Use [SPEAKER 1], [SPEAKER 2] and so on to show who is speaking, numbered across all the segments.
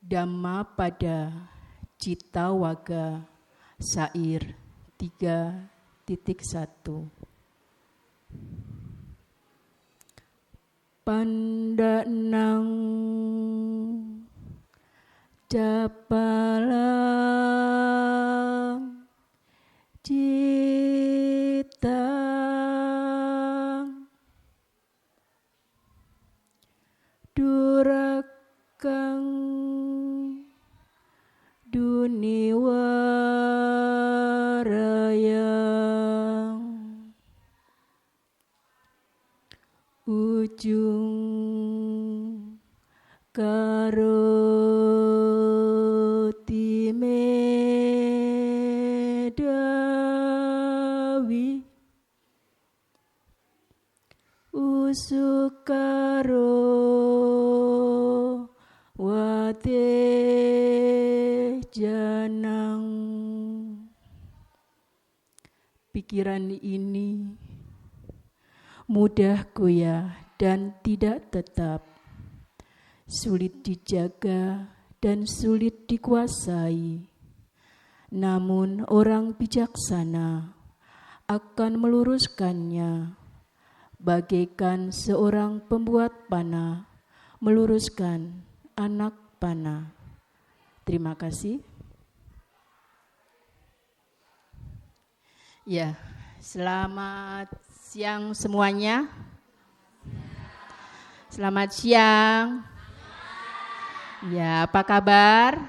[SPEAKER 1] Dhamma pada Cita Waga Sair 3.1. Pandanang Dapalang Citang Durakang Duniwarayang Ujung Karoti Medawi Usukaro Wate Janang. Pikiran ini mudah goyah dan tidak tetap, sulit dijaga dan sulit dikuasai. Namun orang bijaksana akan meluruskannya, bagaikan seorang pembuat panah meluruskan anak panah. Terima kasih. Ya, selamat siang semuanya. Selamat siang. Ya, apa kabar?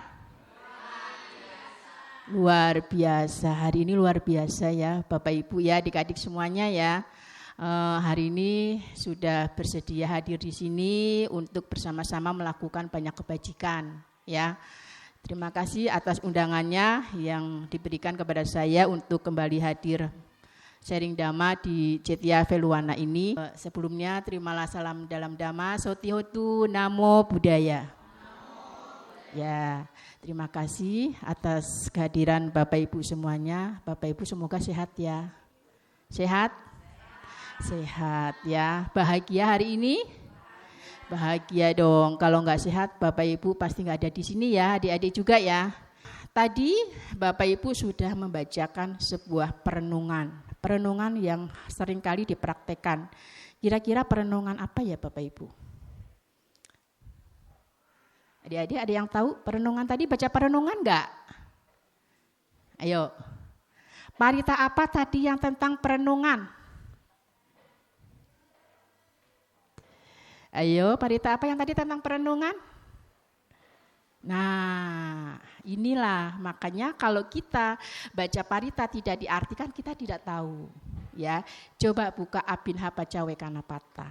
[SPEAKER 1] Luar biasa. Hari ini luar biasa ya, Bapak Ibu ya, adik-adik semuanya ya. Hari ini sudah bersedia hadir di sini untuk bersama-sama melakukan banyak kebajikan ya. Terima kasih atas undangannya yang diberikan kepada saya untuk kembali hadir sharing Dhamma di Cetya Veluwana ini. Sebelumnya terimalah salam dalam Dhamma, Sotihotu Namo Buddhaya. Ya, terima kasih atas kehadiran Bapak Ibu semuanya. Bapak Ibu semoga sehat ya. Sehat? Sehat ya. Bahagia hari ini? Bahagia dong. Kalau nggak sehat Bapak Ibu pasti nggak ada di sini ya, adik-adik juga ya. Tadi Bapak Ibu sudah membacakan sebuah perenungan yang seringkali dipraktekkan. Kira-kira perenungan apa ya Bapak Ibu? Adik-adik ada yang tahu perenungan tadi, baca perenungan nggak? Ayo. Parita apa tadi yang tentang perenungan? Ayo, parita apa yang tadi tentang perenungan? Nah, inilah makanya kalau kita baca parita tidak diartikan kita tidak tahu. Ya, coba buka Abhinha Pacawekkanapata.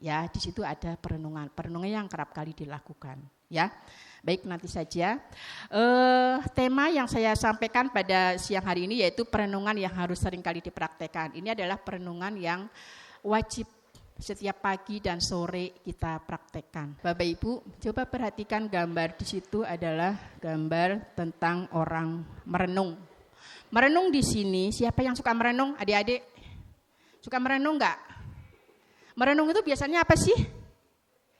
[SPEAKER 1] Ya, di situ ada perenungan yang kerap kali dilakukan. Ya, baik nanti saja. Tema yang saya sampaikan pada siang hari ini yaitu perenungan yang harus sering kali dipraktekkan. Ini adalah perenungan yang wajib setiap pagi dan sore kita praktekkan. Bapak Ibu, coba perhatikan gambar di situ adalah gambar tentang orang merenung. Merenung di sini, siapa yang suka merenung? Adik-adik, suka merenung enggak? Merenung itu biasanya apa sih?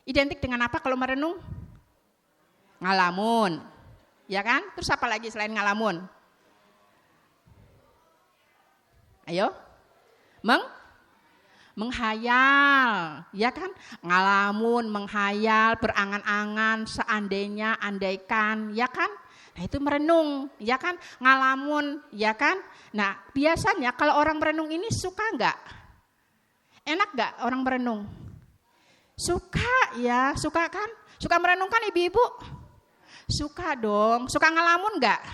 [SPEAKER 1] Identik dengan apa kalau merenung? Ngalamun, ya kan? Terus apa lagi selain ngalamun? Ayo, menghayal, ya kan? Ngalamun, menghayal, berangan-angan, seandainya, andaikan, ya kan? Nah itu merenung, ya kan? Ngalamun, ya kan? Nah biasanya kalau orang merenung ini suka enggak? Enak enggak orang merenung? Suka ya, suka kan? Suka merenung kan ibu-ibu? Suka dong. Suka ngalamun enggak?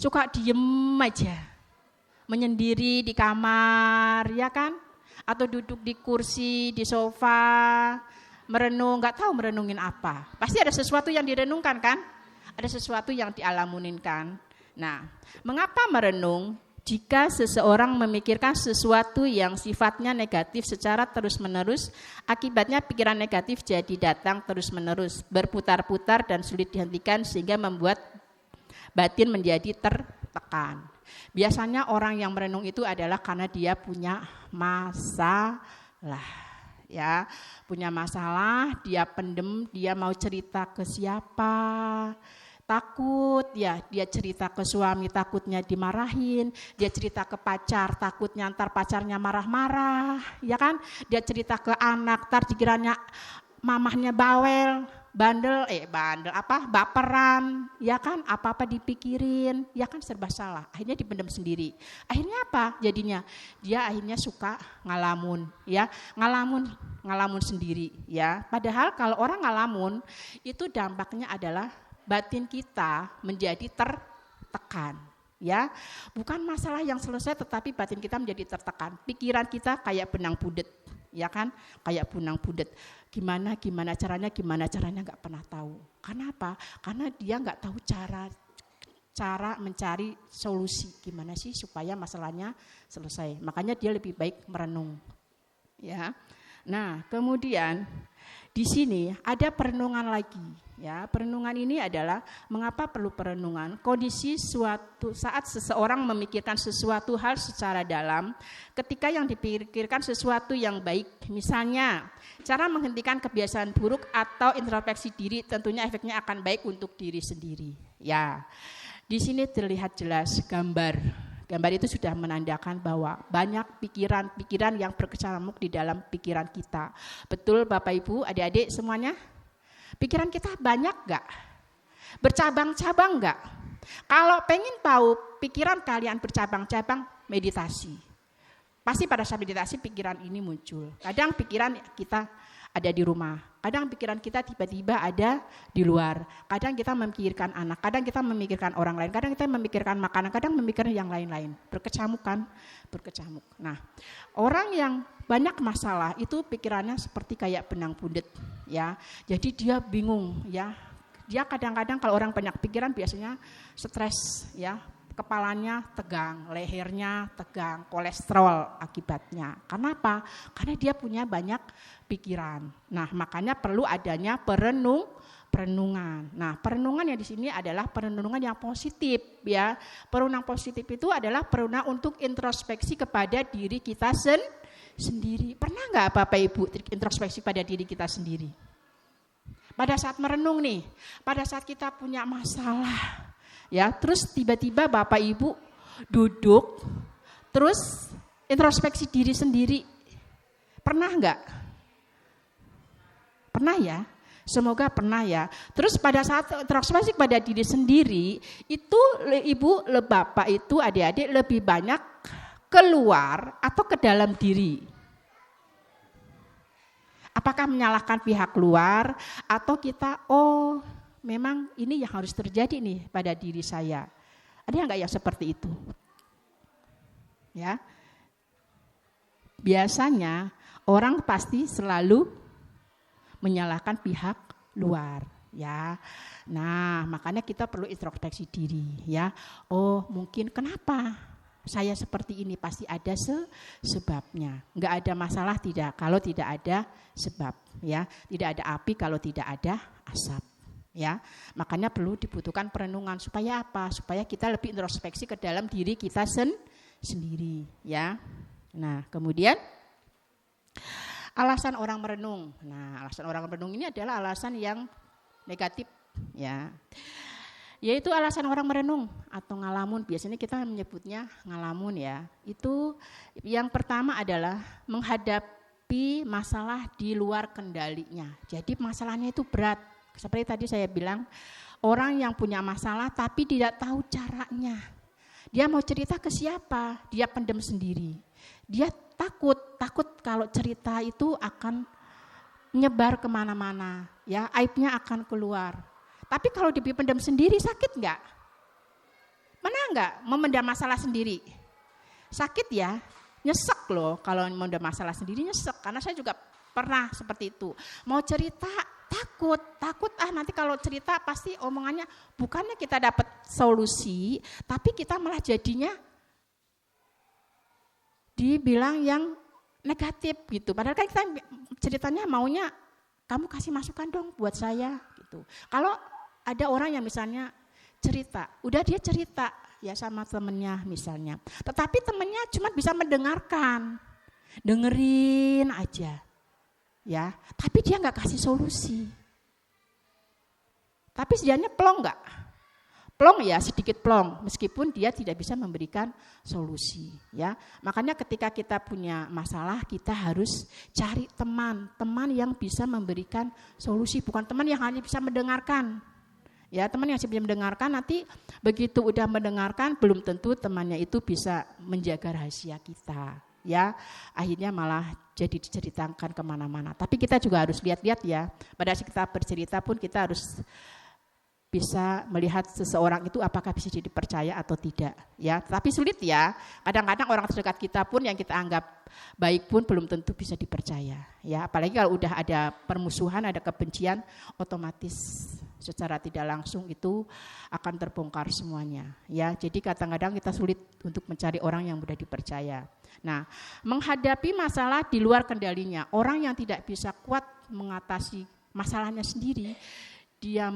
[SPEAKER 1] Suka diem aja, menyendiri di kamar, ya kan? Atau duduk di kursi, di sofa, merenung, nggak tahu merenungin apa. Pasti ada sesuatu yang direnungkan kan? Ada sesuatu yang dialamuninkan. Nah, mengapa merenung? Jika seseorang memikirkan sesuatu yang sifatnya negatif secara terus-menerus, akibatnya pikiran negatif jadi datang terus-menerus, berputar-putar dan sulit dihentikan sehingga membuat batin menjadi tertekan. Biasanya orang yang merenung itu adalah karena dia punya masalah, ya, punya masalah, dia pendem, dia mau cerita ke siapa, takut ya, dia cerita ke suami takutnya dimarahin, dia cerita ke pacar takutnya ntar pacarnya marah-marah, ya kan, dia cerita ke anak, ntar dikiranya mamahnya bawel, baperan, ya kan, apa-apa dipikirin, ya kan, serba salah. Akhirnya dipendam sendiri. Akhirnya apa? Jadinya dia akhirnya suka ngalamun, ya, ngalamun sendiri, ya. Padahal kalau orang ngalamun itu dampaknya adalah batin kita menjadi tertekan, ya. Bukan masalah yang selesai, tetapi batin kita menjadi tertekan. Pikiran kita kayak benang budet, ya kan, kayak benang budet. Gimana caranya nggak pernah tahu. Karena apa? Karena dia nggak tahu cara mencari solusi. Gimana sih supaya masalahnya selesai. Makanya dia lebih baik merenung. Ya. Nah, kemudian di sini ada perenungan lagi. Ya, perenungan ini adalah mengapa perlu perenungan? Kondisi suatu saat seseorang memikirkan sesuatu hal secara dalam, ketika yang dipikirkan sesuatu yang baik, misalnya cara menghentikan kebiasaan buruk atau introspeksi diri, tentunya efeknya akan baik untuk diri sendiri. Ya, di sini terlihat jelas gambar. Gambar itu sudah menandakan bahwa banyak pikiran-pikiran yang berkecamuk di dalam pikiran kita. Betul Bapak Ibu, adik-adik semuanya? Pikiran kita banyak gak? Bercabang-cabang gak? Kalau pengen tahu pikiran kalian bercabang-cabang, meditasi. Pasti pada saat meditasi pikiran ini muncul. Kadang pikiran kita ada di rumah, kadang pikiran kita tiba-tiba ada di luar. Kadang kita memikirkan anak, kadang kita memikirkan orang lain, kadang kita memikirkan makanan, kadang memikirkan yang lain-lain. Berkecamuk. Nah, orang yang banyak masalah itu pikirannya seperti kayak benang budet, ya. Jadi dia bingung, ya. Dia kadang-kadang kalau orang banyak pikiran biasanya stres, ya. Kepalanya tegang, lehernya tegang, kolesterol akibatnya. Karena apa? Karena dia punya banyak pikiran. Nah, makanya perlu adanya perenungan. Nah, perenungan yang di sini adalah perenungan yang positif, ya. Perenungan positif itu adalah perenungan untuk introspeksi kepada diri kita sendiri. Pernah nggak Bapak Ibu introspeksi pada diri kita sendiri? Pada saat merenung nih, pada saat kita punya masalah, ya, terus tiba-tiba Bapak Ibu duduk, terus introspeksi diri sendiri. Pernah enggak? Pernah ya? Semoga pernah ya. Terus pada saat introspeksi pada diri sendiri, itu Ibu, Bapak itu adik-adik lebih banyak keluar atau ke dalam diri? Apakah menyalahkan pihak luar atau kita, memang ini yang harus terjadi nih pada diri saya. Ada enggak yang seperti itu? Ya. Biasanya orang pasti selalu menyalahkan pihak luar, ya. Nah, makanya kita perlu introspeksi diri, ya. Oh, mungkin kenapa saya seperti ini, pasti ada sebabnya. Enggak ada masalah tidak kalau tidak ada sebab, ya. Tidak ada api kalau tidak ada asap. Ya, makanya perlu dibutuhkan perenungan supaya apa? Supaya kita lebih introspeksi ke dalam diri kita sendiri, ya. Nah, kemudian alasan orang merenung. Nah, alasan orang merenung ini adalah alasan yang negatif, ya. Yaitu alasan orang merenung atau ngalamun. Biasanya kita menyebutnya ngalamun, ya. Itu yang pertama adalah menghadapi masalah di luar kendalinya. Jadi masalahnya itu berat. Seperti tadi saya bilang, orang yang punya masalah tapi tidak tahu caranya. Dia mau cerita ke siapa? Dia pendam sendiri. Dia takut kalau cerita itu akan nyebar kemana-mana. Ya, aibnya akan keluar. Tapi kalau dipendam sendiri sakit enggak? Mana enggak memendam masalah sendiri? Sakit ya, nyesek loh kalau memendam masalah sendiri, nyesek. Karena saya juga pernah seperti itu. Mau cerita takut nanti kalau cerita pasti omongannya bukannya kita dapat solusi, tapi kita malah jadinya dibilang yang negatif gitu. Padahal kan kita ceritanya maunya kamu kasih masukan dong buat saya gitu. Kalau ada orang yang misalnya cerita, udah dia cerita ya sama temennya misalnya, tetapi temennya cuma bisa mendengarkan, dengerin aja. ya, tapi dia nggak kasih solusi. Tapi sedianya plong nggak? Plong ya, sedikit plong, meskipun dia tidak bisa memberikan solusi, ya. Makanya ketika kita punya masalah, kita harus cari teman yang bisa memberikan solusi, bukan teman yang hanya bisa mendengarkan. Ya, teman yang bisa mendengarkan, nanti begitu udah mendengarkan, belum tentu temannya itu bisa menjaga rahasia kita, ya. Akhirnya malah jadi diceritakan kemana-mana. Tapi kita juga harus lihat-lihat ya, pada saat kita bercerita pun kita harus bisa melihat seseorang itu apakah bisa dipercaya atau tidak, ya. Tapi sulit ya, kadang-kadang orang terdekat kita pun yang kita anggap baik pun belum tentu bisa dipercaya, ya. Apalagi kalau udah ada permusuhan, ada kebencian, otomatis secara tidak langsung itu akan terbongkar semuanya, ya. Jadi kadang-kadang kita sulit untuk mencari orang yang mudah dipercaya. Nah, menghadapi masalah di luar kendalinya, orang yang tidak bisa kuat mengatasi masalahnya sendiri, dia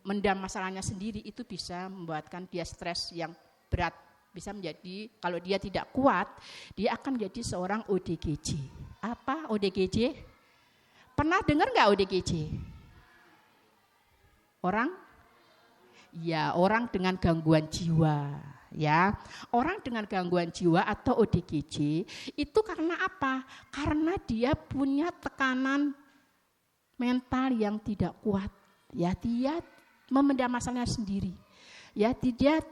[SPEAKER 1] mendam masalahnya sendiri, itu bisa membuatkan dia stres yang berat. Bisa menjadi, kalau dia tidak kuat, dia akan menjadi seorang ODGJ. Apa ODGJ? Pernah dengar nggak ODGJ? Orang? Ya, orang dengan gangguan jiwa. Ya, orang dengan gangguan jiwa atau ODGJ itu karena apa? Karena dia punya tekanan mental yang tidak kuat, ya. Dia memendam masalahnya sendiri, ya. Dia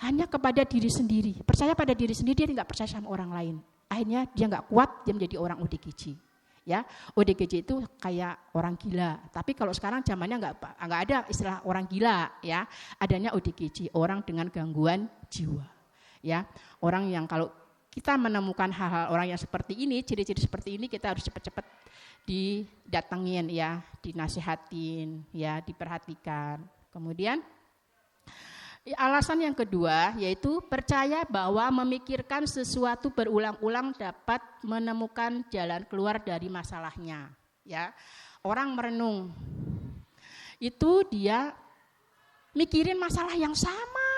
[SPEAKER 1] hanya kepada diri sendiri, percaya pada diri sendiri, dia tidak percaya sama orang lain. Akhirnya dia nggak kuat, dia menjadi orang ODGJ, ya. ODGJ itu kayak orang gila, tapi kalau sekarang zamannya nggak ada istilah orang gila, ya. Adanya ODGJ, orang dengan gangguan jiwa, ya. Orang yang kalau kita menemukan hal-hal orang yang seperti ini, ciri-ciri seperti ini, kita harus cepat-cepat didatengin, ya, dinasihatin, ya, diperhatikan. Kemudian alasan yang kedua yaitu percaya bahwa memikirkan sesuatu berulang-ulang dapat menemukan jalan keluar dari masalahnya, ya. Orang merenung itu dia mikirin masalah yang sama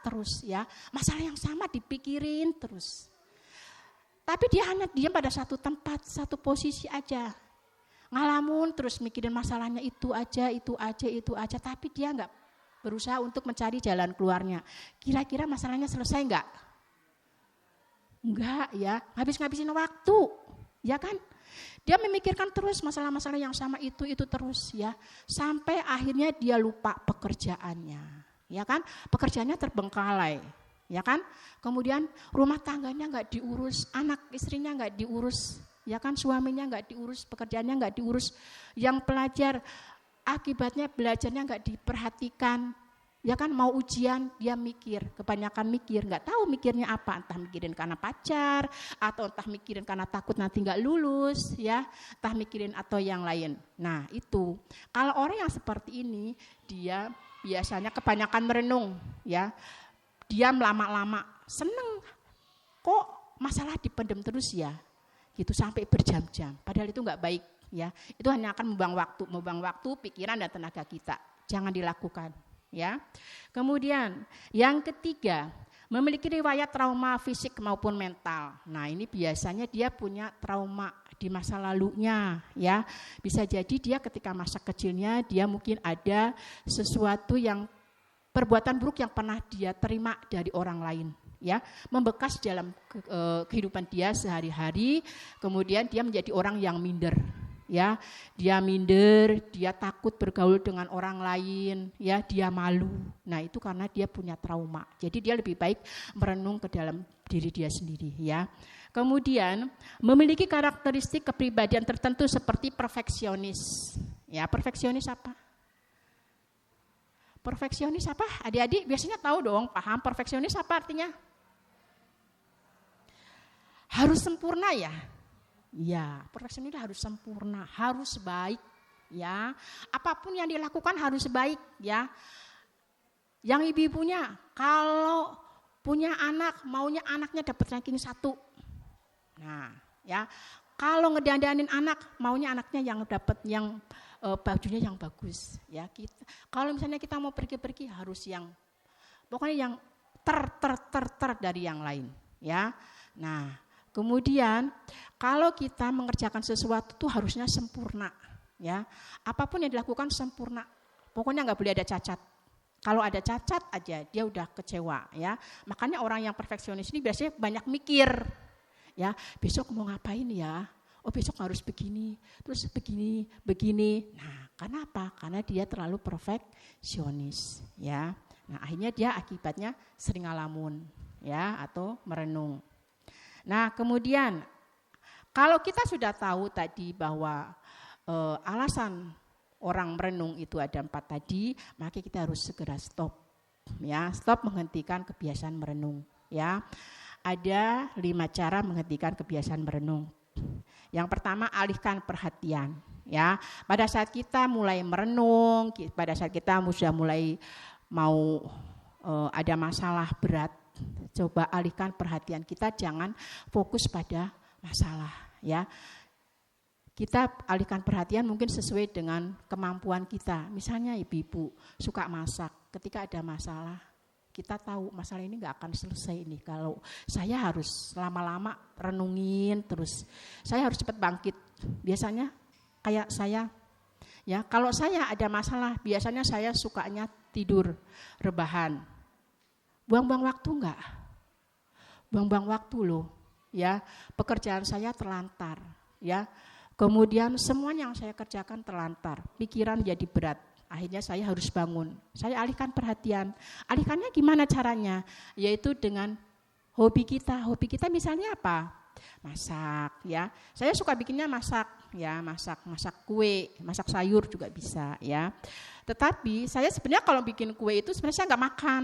[SPEAKER 1] terus, ya. Masalah yang sama dipikirin terus. Tapi dia hanya diam pada satu tempat, satu posisi aja. Ngalamun terus mikirin masalahnya itu aja, tapi dia enggak berusaha untuk mencari jalan keluarnya. Kira-kira masalahnya selesai enggak? Enggak, ya. Ngabisin waktu, ya kan? Dia memikirkan terus masalah-masalah yang sama itu terus, ya. Sampai akhirnya dia lupa pekerjaannya, ya kan? Pekerjaannya terbengkalai, ya kan? Kemudian rumah tangganya enggak diurus, anak istrinya enggak diurus, ya kan, suaminya nggak diurus, pekerjaannya nggak diurus, yang pelajar akibatnya belajarnya nggak diperhatikan, ya kan, mau ujian dia mikir, kebanyakan mikir, nggak tahu mikirnya apa, entah mikirin karena pacar, atau entah mikirin karena takut nanti nggak lulus, ya, entah mikirin atau yang lain. Nah itu, kalau orang yang seperti ini, dia biasanya kebanyakan merenung, ya, diam lama-lama, seneng, kok masalah dipendam terus ya, gitu sampai berjam-jam, padahal itu nggak baik, ya. Itu hanya akan membuang waktu, pikiran dan tenaga kita. Jangan dilakukan, ya. Kemudian yang ketiga, memiliki riwayat trauma fisik maupun mental. Nah, ini biasanya dia punya trauma di masa lalunya, ya. Bisa jadi dia ketika masa kecilnya dia mungkin ada sesuatu yang perbuatan buruk yang pernah dia terima dari orang lain, ya, membekas dalam kehidupan dia sehari-hari. Kemudian dia menjadi orang yang minder, ya, dia minder, dia takut bergaul dengan orang lain, ya, dia malu. Nah itu karena dia punya trauma. Jadi dia lebih baik merenung ke dalam diri dia sendiri, ya. Kemudian memiliki karakteristik kepribadian tertentu seperti perfeksionis, ya. Perfeksionis apa? Perfeksionis apa? Adik-adik biasanya tahu dong, paham perfeksionis apa artinya? Harus sempurna, ya. Ya, perfeksionis harus sempurna, harus baik, ya. Apapun yang dilakukan harus baik, ya. Yang ibu-ibunya kalau punya anak, maunya anaknya dapat ranking 1. Nah, ya. Kalau ngedandanin anak, maunya anaknya yang dapat yang bajunya yang bagus, ya. Kalau misalnya kita mau pergi-pergi harus yang pokoknya yang ter dari yang lain, ya. Nah, Kemudian kalau kita mengerjakan sesuatu itu harusnya sempurna, ya. Apapun yang dilakukan sempurna. Pokoknya nggak boleh ada cacat. Kalau ada cacat aja dia udah kecewa, ya. Makanya orang yang perfeksionis ini biasanya banyak mikir, ya. Besok mau ngapain ya? Oh besok harus begini, terus begini. Nah, kenapa? Karena dia terlalu perfeksionis, ya. Nah, akhirnya dia akibatnya sering ngalamun, ya, atau merenung. Nah, kemudian kalau kita sudah tahu tadi bahwa alasan orang merenung itu ada 4 tadi, maka kita harus segera stop, ya, stop menghentikan kebiasaan merenung, ya. Ada 5 cara menghentikan kebiasaan merenung. Yang pertama, alihkan perhatian, ya. Pada saat kita mulai merenung, pada saat kita sudah mulai mau ada masalah berat, coba alihkan perhatian kita, jangan fokus pada masalah, ya. Kita alihkan perhatian mungkin sesuai dengan kemampuan kita. Misalnya ibu-ibu suka masak, ketika ada masalah, kita tahu masalah ini nggak akan selesai nih kalau saya harus lama-lama renungin terus. Saya harus cepat bangkit. Biasanya kayak saya, ya, kalau saya ada masalah, biasanya saya sukanya tidur rebahan. Buang-buang waktu enggak? Buang-buang waktu loh, ya. Pekerjaan saya terlantar, ya. Kemudian semua yang saya kerjakan terlantar, pikiran jadi berat. Akhirnya saya harus bangun. Saya alihkan perhatian. Alihkannya gimana caranya? Yaitu dengan hobi kita. Hobi kita misalnya apa? Masak, ya. Saya suka bikinnya masak, ya, masak kue, masak sayur juga bisa, ya. Tetapi saya sebenarnya kalau bikin kue itu sebenarnya saya nggak makan.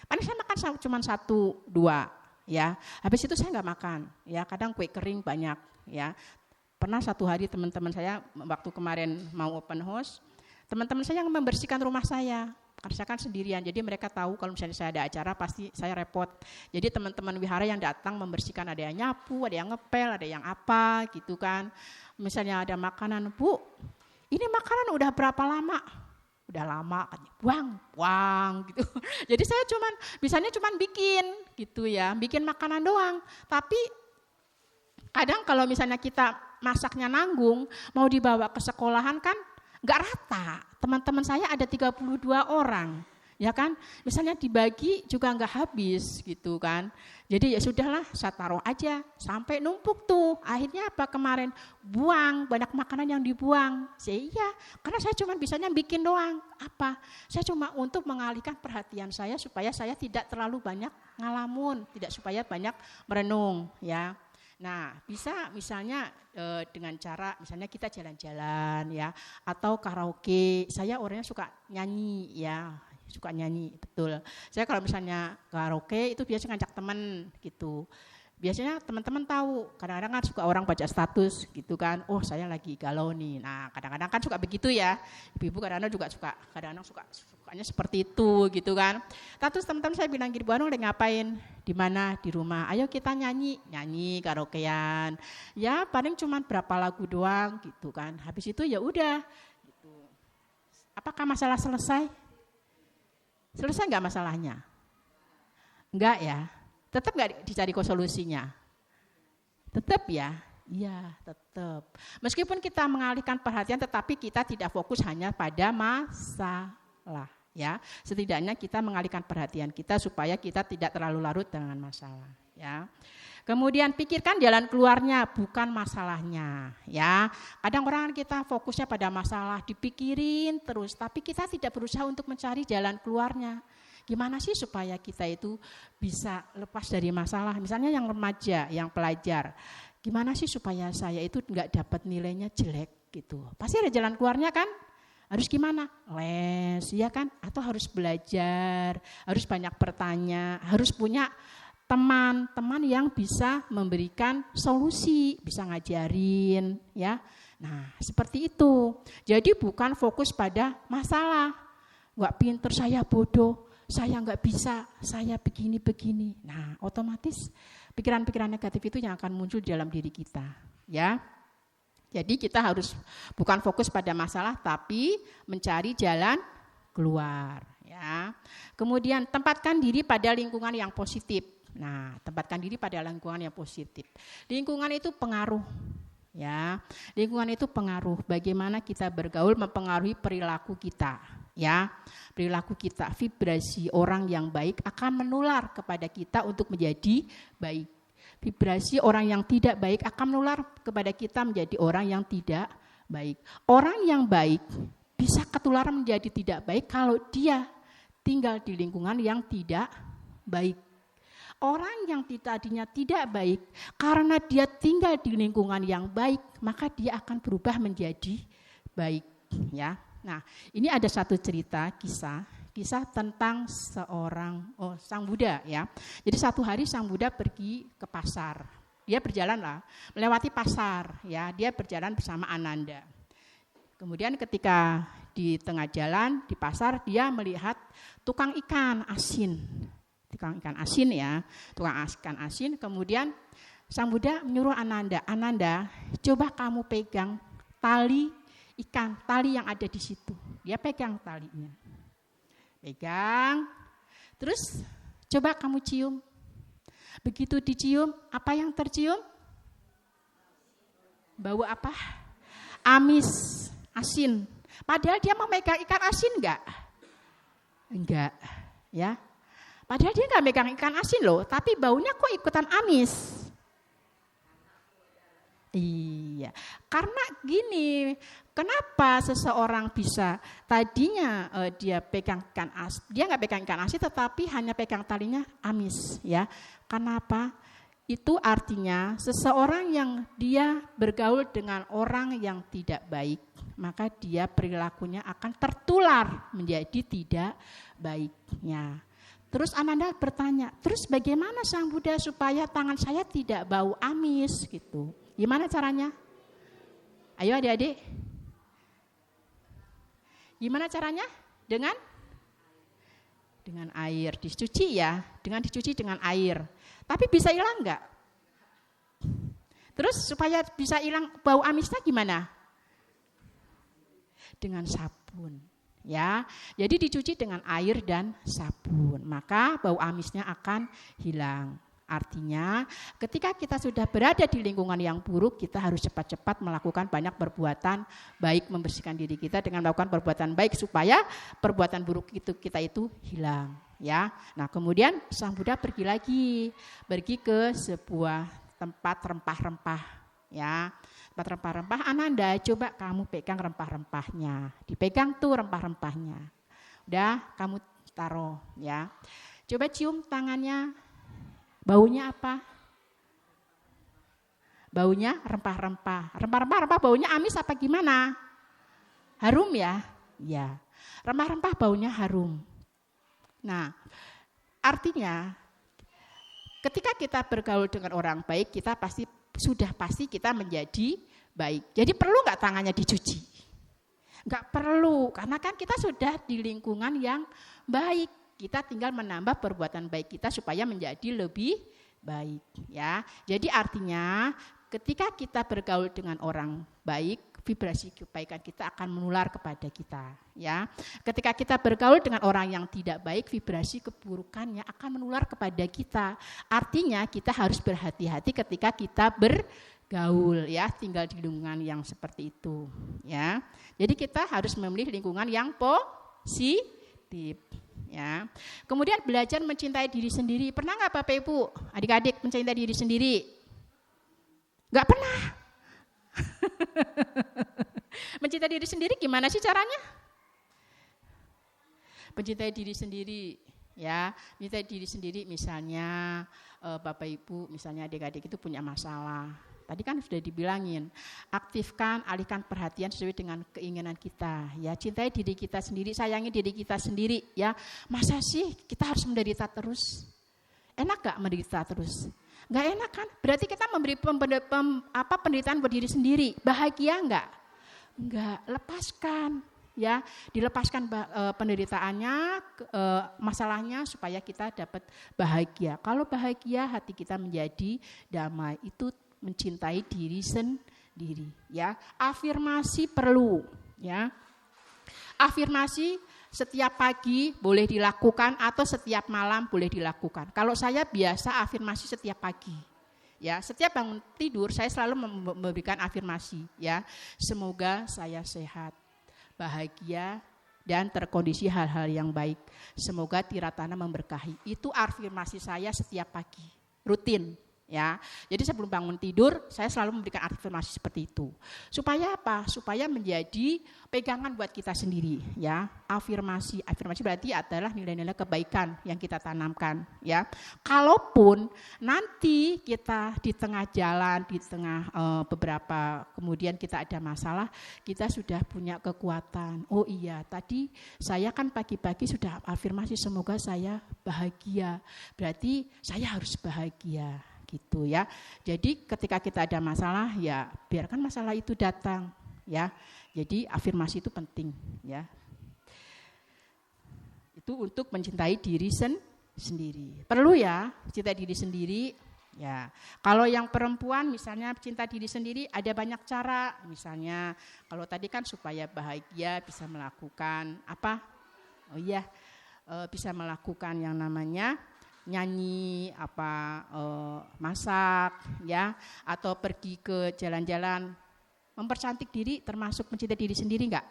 [SPEAKER 1] Paling saya makan cuma 1, 2, ya. Habis itu saya nggak makan, ya. Kadang kue kering banyak, ya. Pernah satu hari teman-teman saya waktu kemarin mau open house, teman-teman saya yang membersihkan rumah saya, karena saya kan sendirian, jadi mereka tahu kalau misalnya saya ada acara pasti saya repot. Jadi teman-teman wihara yang datang membersihkan, ada yang nyapu, ada yang ngepel, ada yang apa gitu kan. Misalnya ada makanan, Bu, ini makanan udah berapa lama? Udah lama, kan, buang gitu. Jadi saya bisanya bikin gitu ya, bikin makanan doang. Tapi kadang kalau misalnya kita masaknya nanggung, mau dibawa ke sekolahan kan nggak rata. Teman-teman saya ada 32 orang, ya kan. Misalnya dibagi juga nggak habis gitu kan. Jadi ya sudahlah, saya taruh aja sampai numpuk tuh. Akhirnya apa kemarin? Buang, banyak makanan yang dibuang. Iya, karena saya cuma bisanya bikin doang. Apa? Saya cuma untuk mengalihkan perhatian saya supaya saya tidak terlalu banyak ngalamun, tidak supaya banyak merenung, ya. Nah, bisa misalnya dengan cara misalnya kita jalan-jalan, ya, atau karaoke. Saya orangnya suka nyanyi, ya, suka nyanyi, betul. Saya kalau misalnya karaoke itu biasanya ngajak teman gitu. Biasanya teman-teman tahu, kadang-kadang kan suka orang baca status gitu kan, oh saya lagi galau nih. Nah kadang-kadang kan suka begitu ya, ibu-ibu kadang-kadang juga kadang-kadang sukanya seperti itu gitu kan. Terus teman-teman saya bilang gitu, Bu Anung lagi ngapain? Di mana? Di rumah. Ayo kita nyanyi karaokean. Ya paling cuma berapa lagu doang gitu kan. Habis itu ya udah. Gitu. Apakah masalah selesai? Selesai nggak masalahnya? Enggak ya. Tetap nggak dicari solusinya? Tetap ya? Iya, tetap. Meskipun kita mengalihkan perhatian, tetapi kita tidak fokus hanya pada masalah. Ya, setidaknya kita mengalihkan perhatian kita supaya kita tidak terlalu larut dengan masalah. Ya. Kemudian pikirkan jalan keluarnya, bukan masalahnya. Ya, kadang orang kita fokusnya pada masalah, dipikirin terus, tapi kita tidak berusaha untuk mencari jalan keluarnya. Gimana sih supaya kita itu bisa lepas dari masalah? Misalnya yang remaja, yang pelajar, gimana sih supaya saya itu enggak dapat nilainya jelek gitu? Pasti ada jalan keluarnya kan? Harus gimana? Les, ya kan? Atau harus belajar, harus banyak bertanya, harus punya teman-teman yang bisa memberikan solusi, bisa ngajarin, ya. Nah, seperti itu. Jadi bukan fokus pada masalah. Enggak pinter, saya bodoh. Saya nggak bisa, saya begini. Nah, otomatis pikiran-pikiran negatif itu yang akan muncul di dalam diri kita, ya. Jadi kita harus bukan fokus pada masalah, tapi mencari jalan keluar, ya. Kemudian tempatkan diri pada lingkungan yang positif. Nah, tempatkan diri pada lingkungan yang positif. Lingkungan itu pengaruh, ya. Lingkungan itu pengaruh. Bagaimana kita bergaul mempengaruhi perilaku kita, ya. Perilaku kita, vibrasi orang yang baik akan menular kepada kita untuk menjadi baik. Vibrasi orang yang tidak baik akan menular kepada kita menjadi orang yang tidak baik. Orang yang baik bisa ketularan menjadi tidak baik kalau dia tinggal di lingkungan yang tidak baik. Orang yang tadinya tidak baik, karena dia tinggal di lingkungan yang baik, maka dia akan berubah menjadi baik. Ya, nah ini ada satu cerita, kisah tentang Sang Buddha. Ya, jadi satu hari Sang Buddha pergi ke pasar. Dia berjalan melewati pasar. Ya, dia berjalan bersama Ananda. Kemudian ketika di tengah jalan di pasar, dia melihat tukang ikan asin. Tukang ikan asin. Kemudian Sang Buddha menyuruh Ananda, coba kamu pegang tali yang ada di situ. Dia pegang talinya. Terus coba kamu cium. Begitu dicium, apa yang tercium? Bau apa? Amis, asin. Padahal dia memegang ikan asin enggak? Enggak, ya. Padahal dia nggak megang ikan asin loh, tapi baunya kok ikutan amis. Iya, karena gini, kenapa seseorang bisa tadinya dia pegang ikan asin, dia nggak pegang ikan asin, tetapi hanya pegang talinya amis, ya. Kenapa? Itu artinya seseorang yang dia bergaul dengan orang yang tidak baik, maka dia perilakunya akan tertular menjadi tidak baiknya. Terus Ananda bertanya, terus bagaimana Sang Buddha supaya tangan saya tidak bau amis gitu? Gimana caranya? Ayo adik-adik. Gimana caranya? Dengan air, dicuci ya, dicuci dengan air. Tapi bisa hilang enggak? Terus supaya bisa hilang bau amisnya gimana? Dengan sabun. Ya, jadi dicuci dengan air dan sabun, maka bau amisnya akan hilang. Artinya, ketika kita sudah berada di lingkungan yang buruk, kita harus cepat-cepat melakukan banyak perbuatan baik, membersihkan diri kita dengan melakukan perbuatan baik supaya perbuatan buruk kita itu hilang. Ya, nah kemudian Sang Buddha pergi ke sebuah tempat rempah-rempah. Ya, tempat rempah-rempah. Ananda, coba kamu pegang rempah-rempahnya. Dipegang tuh rempah-rempahnya. Udah, kamu taruh ya. Coba cium tangannya. Baunya apa? Baunya rempah-rempah. Rempah-rempah baunya amis apa gimana? Harum ya? Ya. Rempah-rempah baunya harum. Nah, artinya ketika kita bergaul dengan orang baik, kita sudah pasti kita menjadi baik. Jadi perlu nggak tangannya dicuci? Nggak perlu, karena kan kita sudah di lingkungan yang baik. Kita tinggal menambah perbuatan baik kita supaya menjadi lebih baik. Ya, jadi artinya ketika kita bergaul dengan orang baik, vibrasi kebaikan kita akan menular kepada kita. Ya, ketika kita bergaul dengan orang yang tidak baik, vibrasi keburukannya akan menular kepada kita. Artinya kita harus berhati-hati ketika kita bergaul, ya, tinggal di lingkungan yang seperti itu. Ya, jadi kita harus memilih lingkungan yang positif. Ya, kemudian belajar mencintai diri sendiri. Pernah nggak Bapak Ibu, adik-adik mencintai diri sendiri? Nggak pernah. Mencintai diri sendiri gimana sih caranya? Mencintai diri sendiri, ya. Mencintai diri sendiri misalnya Bapak Ibu, misalnya adik-adik itu punya masalah. Tadi kan sudah dibilangin, aktifkan, alihkan perhatian sesuai dengan keinginan kita. Ya, cintai diri kita sendiri, sayangi diri kita sendiri. Ya, masa sih kita harus menderita terus? Enak gak menderita terus? Gak enak kan? Berarti kita memberi penderitaan buat diri sendiri. Bahagia enggak? Enggak, lepaskan. Ya, dilepaskan penderitaannya, masalahnya supaya kita dapat bahagia. Kalau bahagia, hati kita menjadi damai. Itu mencintai diri sendiri. Ya, afirmasi perlu. Ya, afirmasi setiap pagi boleh dilakukan atau setiap malam boleh dilakukan. Kalau saya biasa afirmasi setiap pagi. Ya, setiap bangun tidur saya selalu memberikan afirmasi, ya. Semoga saya sehat, bahagia, dan terkondisi hal-hal yang baik. Semoga Tiratana memberkahi. Itu afirmasi saya setiap pagi, rutin. Ya, jadi sebelum bangun tidur saya selalu memberikan afirmasi seperti itu. Supaya apa? Supaya menjadi pegangan buat kita sendiri. Ya, afirmasi berarti adalah nilai-nilai kebaikan yang kita tanamkan. Ya, kalaupun nanti kita di tengah jalan, di tengah beberapa kemudian kita ada masalah, kita sudah punya kekuatan. Oh iya, tadi saya kan pagi-pagi sudah afirmasi semoga saya bahagia. Berarti saya harus bahagia. Gitu ya. Jadi ketika kita ada masalah, ya biarkan masalah itu datang, ya. Jadi afirmasi itu penting, ya. Itu untuk mencintai diri sendiri. Perlu ya, cinta diri sendiri. Ya, kalau yang perempuan misalnya cinta diri sendiri ada banyak cara. Misalnya kalau tadi kan supaya bahagia bisa melakukan apa? Oh iya, bisa melakukan yang namanya nyanyi, masak, ya, atau pergi ke jalan-jalan, mempercantik diri, termasuk mencintai diri sendiri enggak?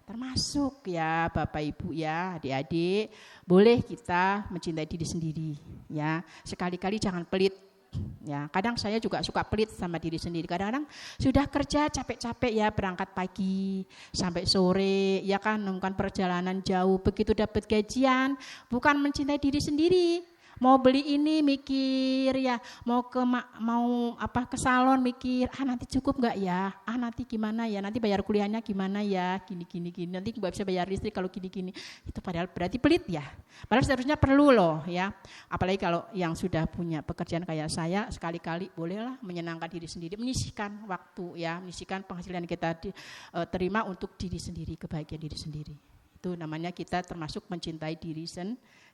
[SPEAKER 1] Termasuk ya, Bapak Ibu ya, adik-adik, boleh kita mencintai diri sendiri, ya. Sekali-kali jangan pelit, ya. Kadang saya juga suka pelit sama diri sendiri. Kadang-kadang sudah kerja capek-capek ya, berangkat pagi sampai sore, ya kan, melakukan perjalanan jauh, begitu dapat gajian, bukan mencintai diri sendiri. Mau beli ini mikir ya, mau ke salon mikir, nanti cukup enggak ya? Nanti gimana ya? Nanti bayar kuliahnya gimana ya? Gini. Nanti enggak bisa bayar listrik kalau gini. Itu padahal berarti pelit ya. Padahal seharusnya perlu loh ya. Apalagi kalau yang sudah punya pekerjaan kayak saya, sekali-kali bolehlah menyenangkan diri sendiri, menyisihkan waktu ya, menyisihkan penghasilan kita terima untuk diri sendiri, kebahagiaan diri sendiri. Itu namanya kita termasuk mencintai diri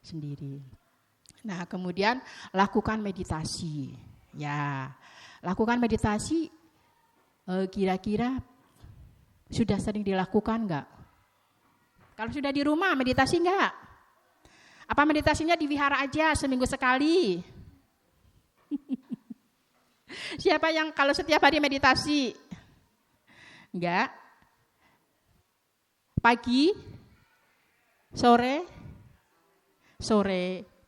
[SPEAKER 1] sendiri. Nah, kemudian lakukan meditasi. Ya, lakukan meditasi kira-kira sudah sering dilakukan enggak? Kalau sudah di rumah meditasi enggak? Apa meditasinya di wihara aja seminggu sekali? Siapa yang kalau setiap hari meditasi? Enggak? Pagi? Sore?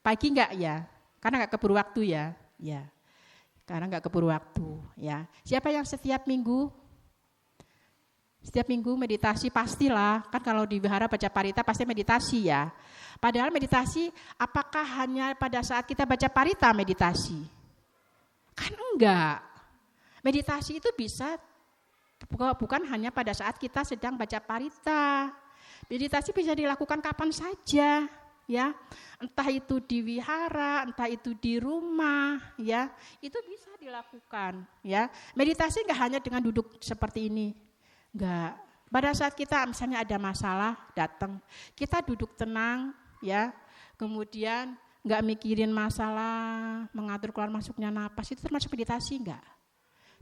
[SPEAKER 1] Pagi enggak ya? Karena enggak keburu waktu ya. Ya. Karena enggak keburu waktu ya. Siapa yang setiap minggu meditasi? Pastilah. Kan kalau di wihara baca parita pasti meditasi ya. Padahal meditasi apakah hanya pada saat kita baca parita meditasi? Kan enggak. Meditasi itu bisa bukan hanya pada saat kita sedang baca parita. Meditasi bisa dilakukan kapan saja. Ya, entah itu di wihara, entah itu di rumah, ya, itu bisa dilakukan, ya. Meditasi enggak hanya dengan duduk seperti ini, enggak. Pada saat kita misalnya ada masalah datang, kita duduk tenang, ya, kemudian enggak mikirin masalah, mengatur keluar masuknya napas, itu termasuk meditasi enggak?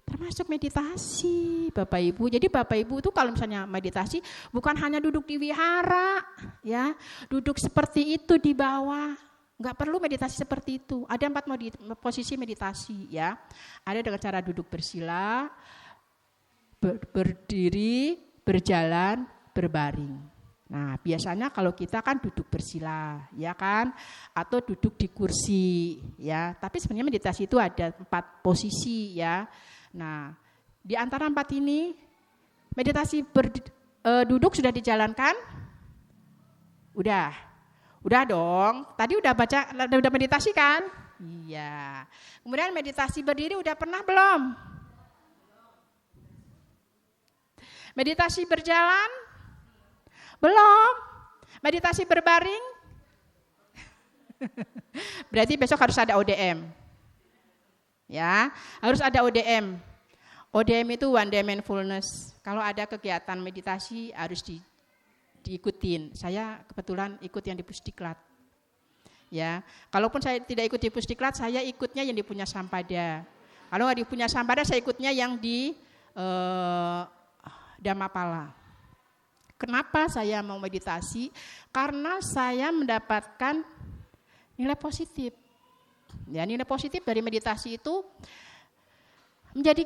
[SPEAKER 1] Termasuk meditasi, Bapak Ibu. Jadi Bapak Ibu itu kalau misalnya meditasi bukan hanya duduk di wihara, ya, duduk seperti itu di bawah. Enggak perlu meditasi seperti itu. Ada 4 posisi meditasi, ya. Ada dengan cara duduk bersila, berdiri, berjalan, berbaring. Nah, biasanya kalau kita kan duduk bersila, ya kan, atau duduk di kursi, ya. Tapi sebenarnya meditasi itu ada 4 posisi, ya. Nah, di antara 4 ini, meditasi duduk sudah dijalankan? Udah dong. Tadi udah meditasi kan? Iya. Kemudian meditasi berdiri udah pernah belum? Meditasi berjalan? Belum. Meditasi berbaring? Berarti besok harus ada ODM. Ya, harus ada ODM. ODM itu one day mindfulness. Kalau ada kegiatan meditasi harus diikutin. Saya kebetulan ikut yang di Pusdiklat. Ya, kalaupun saya tidak ikut di Pusdiklat, saya ikutnya yang di Punya Sampada. Kalau nggak di Punya Sampada, saya ikutnya yang di Dhammapala. Kenapa saya mau meditasi? Karena saya mendapatkan nilai positif. Ya, nilai positif dari meditasi itu